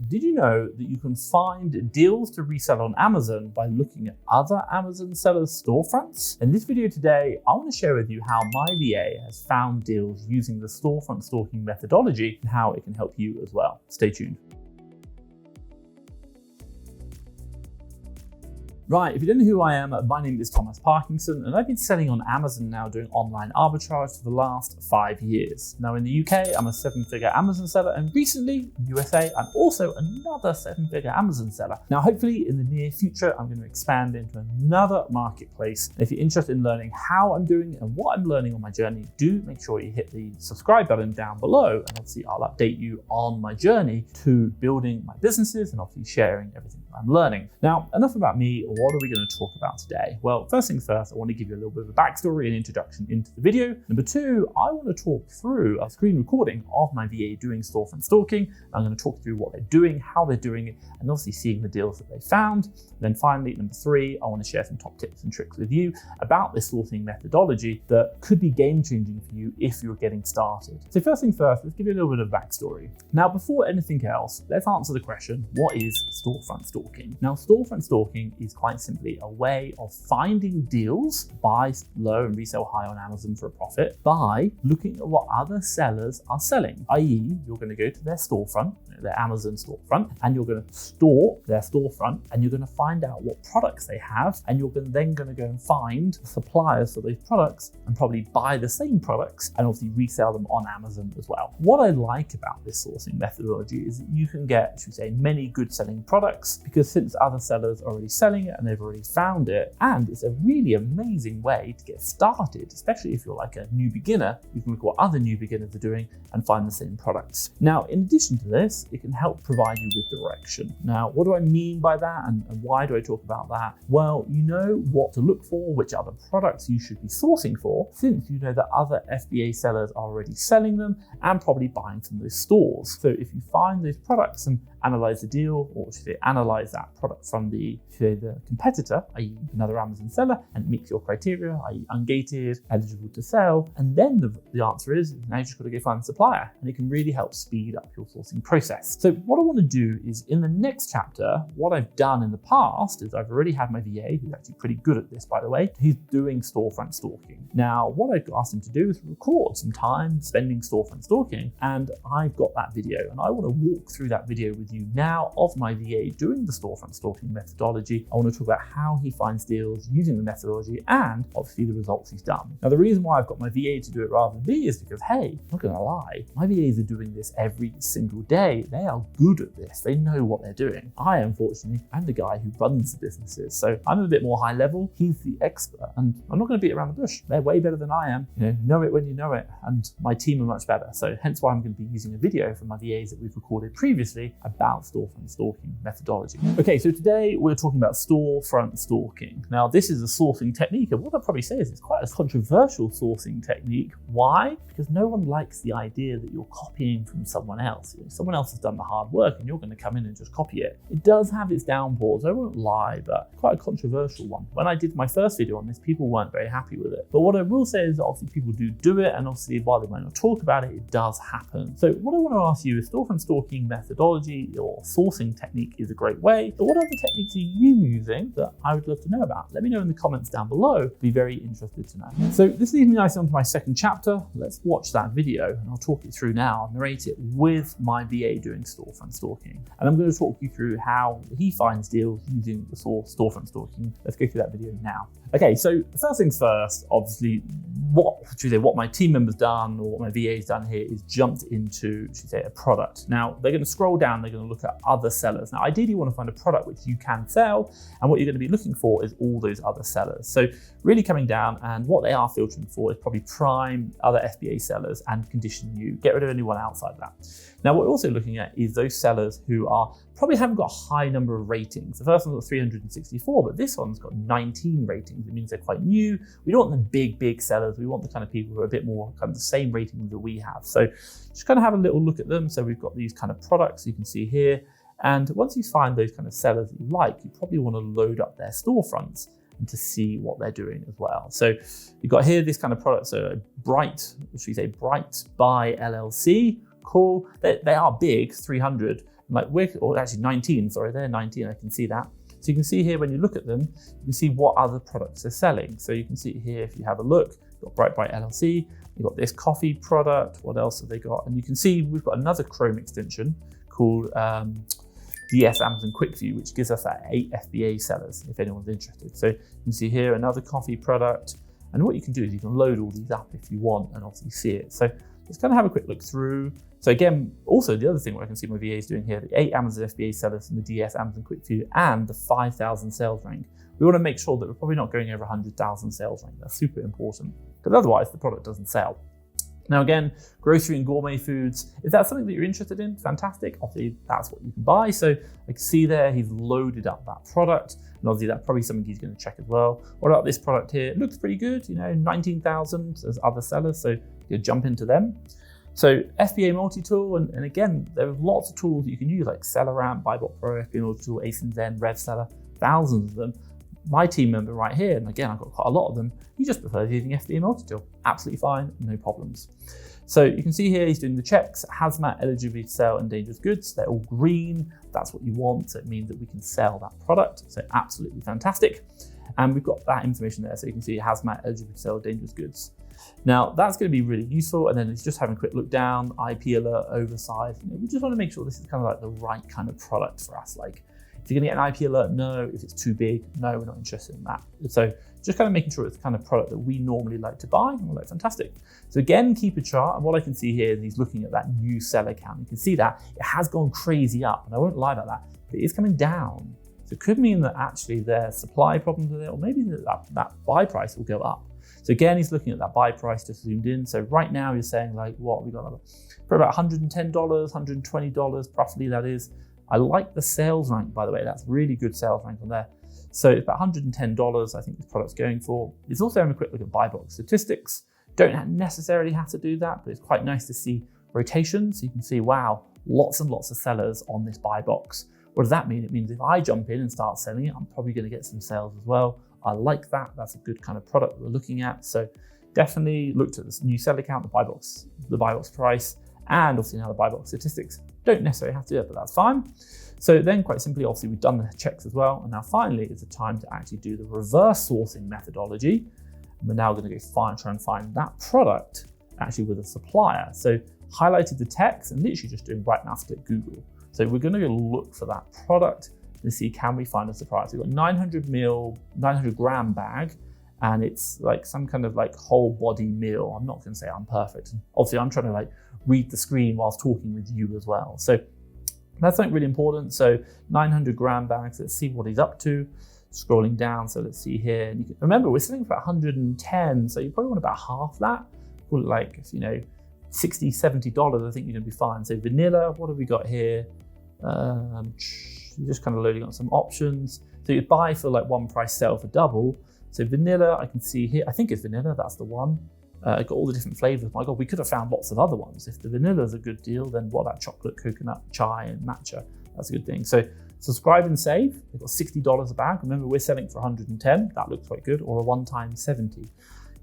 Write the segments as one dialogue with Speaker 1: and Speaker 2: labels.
Speaker 1: Did you know that you can find deals to resell on Amazon by looking at other Amazon sellers' storefronts? In this video today, I want to share with you how my VA has found deals using the storefront stalking methodology and how it can help you as well. Stay tuned. Right, if you don't know who I am, my name is Thomas Parkinson, and I've been selling on Amazon now doing online arbitrage for the last 5 years. Now in the UK, I'm a 7-figure Amazon seller, and recently in the USA, I'm also another 7-figure Amazon seller. Now hopefully in the near future, I'm going to expand into another marketplace. And if you're interested in learning how I'm doing and what I'm learning on my journey, do make sure you hit the subscribe button down below, and obviously I'll update you on my journey to building my businesses and obviously sharing everything that I'm learning. Now, enough about me. What are we going to talk about today? Well, first things first, I want to give you a little bit of a backstory and introduction into the video. Number two, I want to talk through a screen recording of my VA doing storefront stalking. I'm going to talk through what they're doing, how they're doing it, and obviously seeing the deals that they found. And then finally, number three, I want to share some top tips and tricks with you about this sourcing methodology that could be game-changing for you if you're getting started. So first things first, let's give you a little bit of backstory. Now, before anything else, let's answer the question, what is storefront stalking? Now, storefront stalking is quite simply a way of finding deals, buy low and resell high on Amazon for a profit, by looking at what other sellers are selling, i.e. you're going to go to their storefront, their Amazon storefront, and you're going to stalk their storefront, and you're going to find out what products they have, and you're then going to go and find suppliers for those products and probably buy the same products and obviously resell them on Amazon as well. What I like about this sourcing methodology is that you can get, should we say, many good selling products, because since other sellers are already selling it and they've already found it, and it's a really amazing way to get started, especially if you're like a new beginner. You can look at what other new beginners are doing and find the same products. Now, in addition to this, it can help provide you with direction. Now, what do I mean by that, and why do I talk about that? Well, you know what to look for, which other products you should be sourcing for, since you know that other FBA sellers are already selling them and probably buying from those stores. So if you find those products and analyze the deal, or should I analyze that product from the competitor, i.e. another Amazon seller, and it meets your criteria, i.e. ungated, eligible to sell, and then the answer is now you just got to go find a supplier, and it can really help speed up your sourcing process. So what I want to do is, in the next chapter, what I've done in the past is I've already had my VA, who's actually pretty good at this, by the way. He's doing storefront stalking. Now, what I've asked him to do is record some time spending storefront stalking, and I've got that video, and I want to walk through that video with you now of my VA doing the storefront stalking methodology. I want to talk about how he finds deals using the methodology and obviously the results he's done. Now, the reason why I've got my VA to do it rather than me is because, hey, I'm not going to lie, my VAs are doing this every single day. They are good at this. They know what they're doing. I, unfortunately, am the guy who runs the businesses. So I'm a bit more high level. He's the expert, and I'm not going to beat around the bush. They're way better than I am. Know it when you know it. And my team are much better. So hence why I'm going to be using a video from my VAs that we've recorded previously about storefront stalking methodology. Okay, so today we're talking about storefront stalking. Now, this is a sourcing technique, and what I'd probably say is it's quite a controversial sourcing technique. Why? Because no one likes the idea that you're copying from someone else. Someone else has done the hard work and you're going to come in and just copy it. It does have its downfalls, I won't lie, but quite a controversial one. When I did my first video on this, people weren't very happy with it. But what I will say is that obviously people do it, and obviously while they might not talk about it, it does happen. So what I want to ask you is, storefront stalking methodology or sourcing technique is a great way, but what other techniques are you using that I would love to know about? Let me know in the comments down below. Be very interested to know. So this leads me nicely onto my second chapter. Let's watch that video, and I'll talk it through now. I'll narrate it with my VA doing storefront stalking, and I'm going to talk you through how he finds deals using the storefront stalking. Let's go through that video now. Okay, so first things first, obviously, what my team members done, or what my VA's done here, is jumped into, a product. Now, they're going to scroll down, they're going to look at other sellers. Now, ideally, you want to find a product which you can sell, and what you're going to be looking for is all those other sellers. So really coming down, and what they are filtering for is probably prime, other FBA sellers, and condition you. Get rid of anyone outside that. Now, what we're also looking at is those sellers who are probably haven't got a high number of ratings. The first one's got 364, but this one's got 19 ratings. It means they're quite new. We don't want the big sellers. We want the kind of people who are a bit more kind of the same rating that we have. So just kind of have a little look at them. So we've got these kind of products you can see here. And once you find those kind of sellers that you like, you probably want to load up their storefronts and to see what they're doing as well. So you've got here this kind of product, so Bright, should we say Bright by LLC. Cool. They are big, 300. or actually 19, sorry, they're 19, I can see that. So you can see here when you look at them, you can see what other products they're selling. So you can see here, if you have a look, you've got Bright Bright LLC, you've got this coffee product, what else have they got? And you can see we've got another Chrome extension called DS Amazon Quick View, which gives us that 8 FBA sellers, if anyone's interested. So you can see here another coffee product. And what you can do is you can load all these up if you want and obviously see it. So let's kind of have a quick look through. So again, also the other thing where I can see my VAs doing here, the 8 Amazon FBA sellers and the DS Amazon Quick View and the 5,000 sales rank. We want to make sure that we're probably not going over 100,000 sales rank. That's super important because otherwise the product doesn't sell. Now again, grocery and gourmet foods, if that's something that you're interested in, fantastic. Obviously that's what you can buy. So I can see there, he's loaded up that product. And obviously that's probably something he's going to check as well. What about this product here? It looks pretty good, 19,000, there's other sellers, so you jump into them. So FBA multi-tool, and again, there are lots of tools that you can use like SellerAmp, BuyBot Pro, FBA multi-tool, ASIN, RevSeller, thousands of them. My team member right here, and again, I've got quite a lot of them, he just prefers using FBA multi-tool. Absolutely fine, no problems. So you can see here, he's doing the checks, hazmat, eligibility to sell, and dangerous goods. They're all green. That's what you want. So it means that we can sell that product. So absolutely fantastic. And we've got that information there. So you can see hazmat, eligibility to sell, dangerous goods. Now that's going to be really useful. And then it's just having a quick look down, IP alert, oversize. We just want to make sure this is kind of like the right kind of product for us. Like if you're going to get an IP alert, no. If it's too big, no, we're not interested in that. So just kind of making sure it's the kind of product that we normally like to buy. And we're like, fantastic. So again, keep a chart. And what I can see here is he's looking at that new seller count. You can see that it has gone crazy up. And I won't lie about that, but it is coming down. So it could mean that actually there's supply problems with it, or maybe that buy price will go up. So again, he's looking at that buy price just zoomed in. So right now you're saying like, what we got for about $110, $120, roughly that is. I like the sales rank, by the way. That's really good sales rank on there. So it's about $110, I think this product's going for. It's also having a quick look at buy box statistics. Don't necessarily have to do that, but it's quite nice to see rotations. So you can see, wow, lots and lots of sellers on this buy box. What does that mean? It means if I jump in and start selling it, I'm probably going to get some sales as well. I like that. That's a good kind of product that we're looking at. So definitely looked at this new seller count, the buy box price, and obviously now the buy box statistics. Don't necessarily have to do it, but that's fine. So then quite simply, obviously we've done the checks as well. And now finally it's the time to actually do the reverse sourcing methodology. And we're now going to go try and find that product actually with a supplier. So highlighted the text and literally just doing right mouse click Google. So we're going to go look for that product and see, can we find a supplier? So we've got 900 gram bag, and it's like some kind of like whole body meal. I'm not going to say I'm perfect. Obviously I'm trying to like read the screen whilst talking with you as well. So that's something really important. So 900 gram bags, let's see what he's up to. Scrolling down, so let's see here. And you can, remember, we're selling for 110, so you probably want about half that. Call it like, $60, $70, I think you're gonna be fine. So vanilla, what have we got here? You're just kind of loading on some options. So you buy for like one price, sell for double. So vanilla, I can see here, I think it's vanilla, that's the one. I got all the different flavors. My God, we could have found lots of other ones. If the vanilla is a good deal, then what about chocolate, coconut, chai, and matcha? That's a good thing. So subscribe and save. They've got $60 a bag. Remember, we're selling for 110. That looks quite good. Or a one-time 70.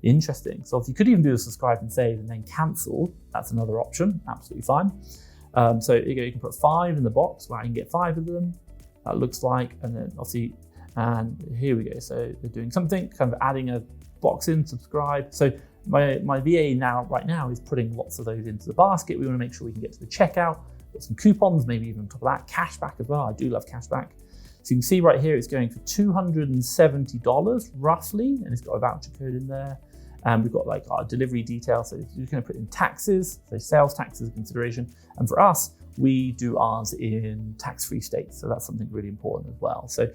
Speaker 1: Interesting. So if you could even do a subscribe and save and then cancel, that's another option. Absolutely fine. So you can put 5 in the box. Well, you can get 5 of them. That looks like, and then obviously, and here we go. So they're doing something, kind of adding a box in, subscribe. So my VA right now is putting lots of those into the basket. We want to make sure we can get to the checkout. Got some coupons, maybe even on top of that, cashback as well. I do love cashback. So you can see right here, it's going for $270 roughly, and it's got a voucher code in there. And we've got like our delivery details. So you're going to put in taxes, so sales taxes consideration. And for us, we do ours in tax-free states. So that's something really important as well. So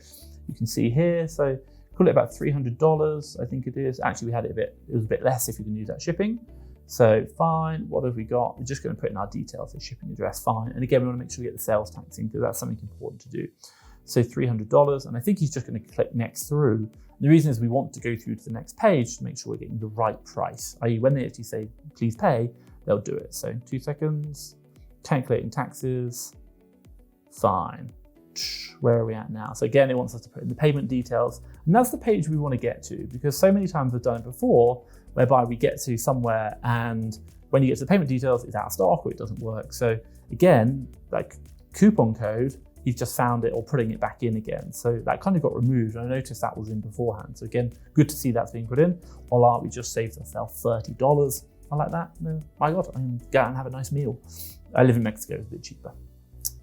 Speaker 1: you can see here, so call it about $300, I think it is. Actually, we had it was a bit less if you can use that shipping. So fine, what have we got? We're just going to put in our details, so shipping address, fine. And again, we want to make sure we get the sales tax in because that's something important to do. So $300, and I think he's just going to click next through. And the reason is we want to go through to the next page to make sure we're getting the right price, i.e. when they actually say, please pay, they'll do it. So 2 seconds, calculating taxes, fine. Where are we at now? So again, it wants us to put in the payment details, and that's the page we want to get to because so many times we've done it before, whereby we get to somewhere and when you get to the payment details, it's out of stock or it doesn't work. So again, like coupon code, he's just found it or putting it back in again. So that kind of got removed. I noticed that was in beforehand. So again, good to see that's being put in. Voila, we just saved ourselves $30. I like that. No, my God, I can go out and have a nice meal. I live in Mexico, it's a bit cheaper.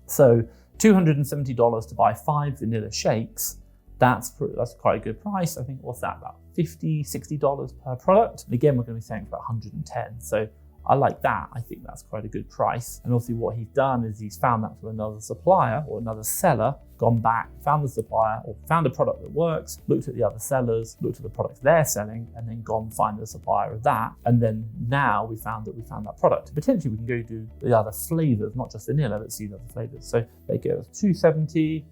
Speaker 1: So $270 to buy 5 vanilla shakes. That's quite a good price. I think, what's that, about $50, $60 per product? And again, we're going to be saying for about 110. So I like that. I think that's quite a good price. And obviously what he's done is he's found that from another supplier or another seller, gone back, found the supplier or found a product that works, looked at the other sellers, looked at the products they're selling, and then gone find the supplier of that. And then now we found that product. Potentially we can go do the other flavors, not just vanilla, let's see the other flavors. So they go 270,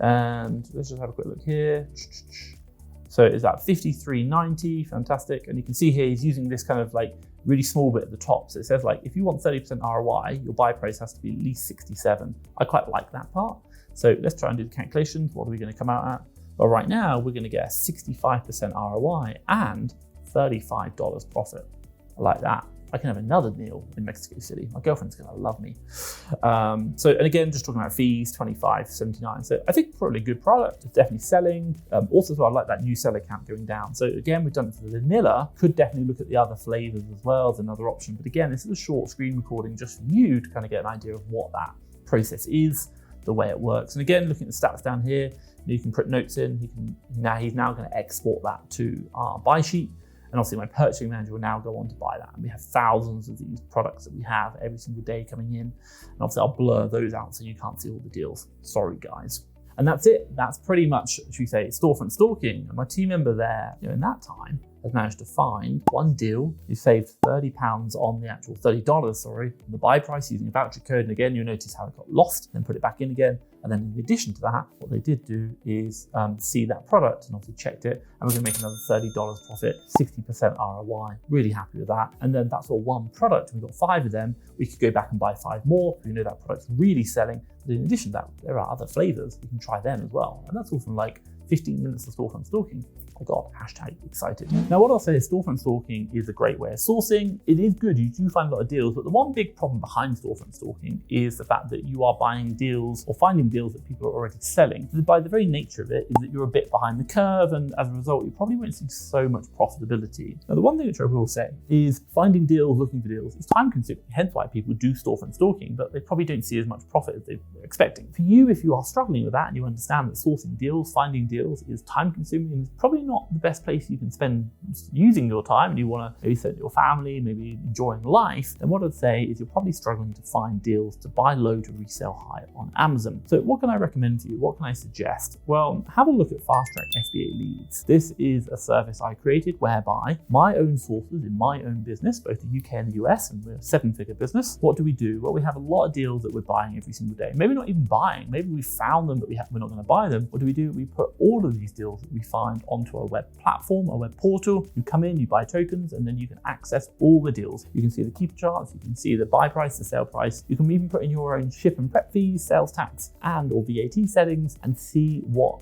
Speaker 1: and let's just have a quick look here. So it's at $53.90, fantastic. And you can see here he's using this kind of like really small bit at the top. So it says like, if you want 30% ROI, your buy price has to be at least 67. I quite like that part. So let's try and do the calculations. What are we going to come out at? Well, right now we're going to get a 65% ROI and $35 profit. I like that. I can have another meal in Mexico City. My girlfriend's gonna love me. And again, just talking about fees, $25.79. So I think probably a good product. It's definitely selling. Also, so I like that new seller count going down. So again, we've done it for the vanilla. Could definitely look at the other flavors as well as another option. But again, this is a short screen recording just for you to kind of get an idea of what that process is, the way it works. And again, looking at the stats down here, you can put notes in. He's now going to export that to our buy sheet. And obviously my purchasing manager will now go on to buy that. And we have thousands of these products that we have every single day coming in. And obviously I'll blur those out so you can't see all the deals. Sorry, guys. And that's it. That's pretty much, should we say, Storefront Stalking. And my team member there, in that time, has managed to find one deal. He saved £30 on the actual $30, on the buy price using a voucher code. And again, you'll notice how it got lost, then put it back in again. And then in addition to that, what they did do is see that product and obviously checked it. And we're gonna make another $30 profit, 60% ROI. Really happy with that. And then that's all one product. We've got 5 of them. We could go back and buy 5 more. We know that product's really selling. But in addition to that, there are other flavors. We can try them as well. And that's all from like 15 minutes of Storefront Stalking. Oh God, hashtag excited. Now what I'll say is Storefront Stalking is a great way of sourcing. It is good, you do find a lot of deals, but the one big problem behind Storefront Stalking is the fact that you are buying deals or finding deals that people are already selling. By the very nature of it is that you're a bit behind the curve, and as a result, you probably won't see so much profitability. Now the one thing which I will say is finding deals, looking for deals is time consuming, hence why people do Storefront Stalking, but they probably don't see as much profit as they're expecting. For you, if you are struggling with that and you understand that sourcing deals, finding deals is time consuming and is probably not the best place you can spend using your time, and you want to maybe send your family, maybe enjoying life, then what I'd say is you're probably struggling to find deals to buy low to resell high on Amazon. So what can I recommend to you? What can I suggest? Well, have a look at Fast Track FBA Leads. This is a service I created whereby my own sources in my own business, both the UK and the US, and we're a 7-figure business. What do? Well, we have a lot of deals that we're buying every single day. Maybe not even buying, maybe we found them, but we're not going to buy them. What do? We put all of these deals that we find onto our web platform, a web portal. You come in, you buy tokens, and then you can access all the deals. You can see the keeper charts, you can see the buy price, the sale price. You can even put in your own ship and prep fees, sales tax, and or VAT settings, and see what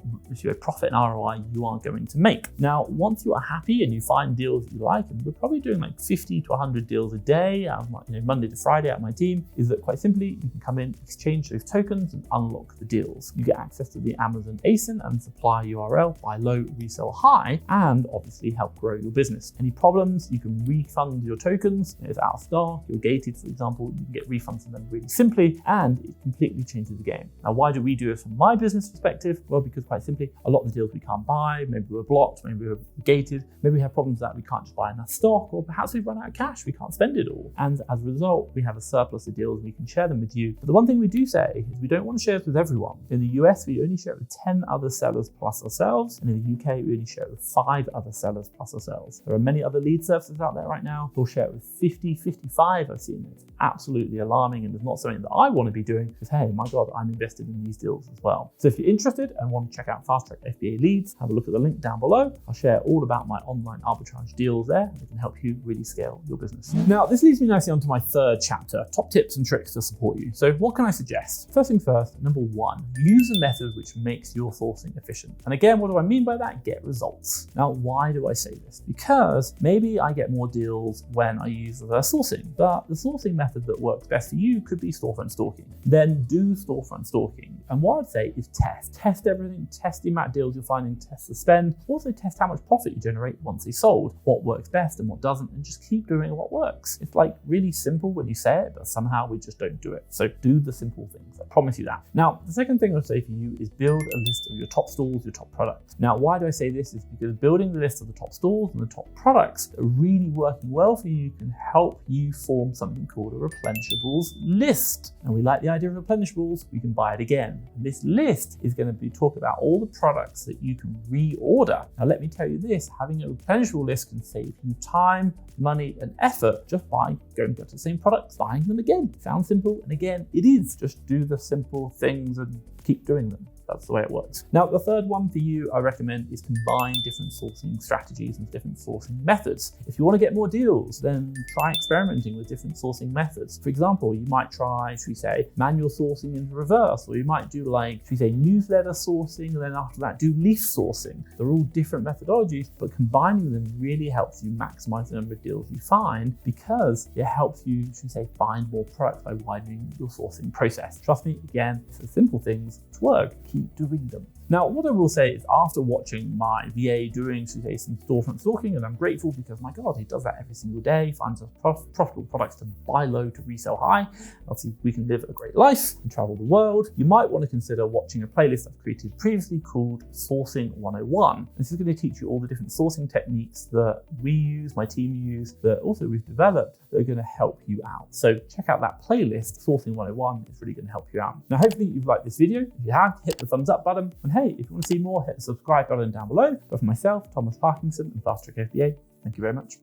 Speaker 1: profit and ROI you are going to make. Now, once you are happy and you find deals that you like, and we're probably doing like 50 to 100 deals a day, out of my, Monday to Friday out of my team, is that quite simply, you can come in, exchange those tokens, and unlock the deals. You get access to the Amazon ASIN and supplier URL, buy low, resell high, and obviously help grow your business. Any problems, you can refund your tokens. If it's out of stock, you're gated, for example, you can get refunds from them really simply, and it completely changes the game. Now, why do we do it from my business perspective? Well, because quite simply, a lot of the deals we can't buy, maybe we're blocked, maybe we're gated, maybe we have problems that we can't just buy enough stock, or perhaps we've run out of cash, we can't spend it all. And as a result, we have a surplus of deals, we can share them with you. But the one thing we do say is we don't want to share this with everyone. In the US, we only share it with 10 other sellers plus ourselves, and in the UK, we only share it with 5 other sellers plus ourselves. There are many other lead services out there right now. We'll share it with 50, 55 I've seen. It's absolutely alarming, and it's not something that I want to be doing because, hey, my God, I'm invested in these deals as well. So if you're interested and want to check out Fast Track FBA Leads, have a look at the link down below. I'll share all about my online arbitrage deals there. They can help you really scale your business. Now, this leads me nicely onto my third chapter, top tips and tricks to support you. So what can I suggest? First thing first, number 1, use a method which makes your sourcing efficient. And again, what do I mean by that? Get results. results. Now, why do I say this? Because maybe I get more deals when I use reverse sourcing, but the sourcing method that works best for you could be storefront stalking. Then do storefront stalking. And what I'd say is test. Test everything, test the amount of deals you're finding, test the spend, also test how much profit you generate once they sold, what works best and what doesn't, and just keep doing what works. It's like really simple when you say it, but somehow we just don't do it. So do the simple things, I promise you that. Now, the second thing I'll say for you is build a list of your top stores, your top products. Now, why do I say this? Is because building the list of the top stores and the top products that are really working well for you can help you form something called a replenishables list. And we like the idea of replenishables, we can buy it again. And this list is going to be talk about all the products that you can reorder. Now, let me tell you this, having a replenishable list can save you time, money, and effort just by going to the same products, buying them again. Sounds simple, and again, it is. Just do the simple things and keep doing them. That's the way it works. Now, the third one for you I recommend is combine different sourcing strategies and different sourcing methods. If you want to get more deals, then try experimenting with different sourcing methods. For example, you might try, should we say, manual sourcing in reverse, or you might do like, should we say, newsletter sourcing, and then after that, do leaf sourcing. They're all different methodologies, but combining them really helps you maximize the number of deals you find because it helps you, should we say, find more products by widening your sourcing process. Trust me, again, it's the simple things which work. Keep doing them. Now, what I will say is after watching my VA doing, should we say, some storefront stalking, and I'm grateful because my God, he does that every single day, finds us profitable products to buy low to resell high. Obviously, we can live a great life and travel the world. You might want to consider watching a playlist I've created previously called Sourcing 101. This is going to teach you all the different sourcing techniques that we use, my team use, that also we've developed that are going to help you out. So check out that playlist, Sourcing 101. It's really going to help you out. Now, hopefully you've liked this video. If you have, hit the thumbs up button. And hey, if you want to see more, hit the subscribe button down below. But for myself, Thomas Parkinson and Fast Track FBA, thank you very much.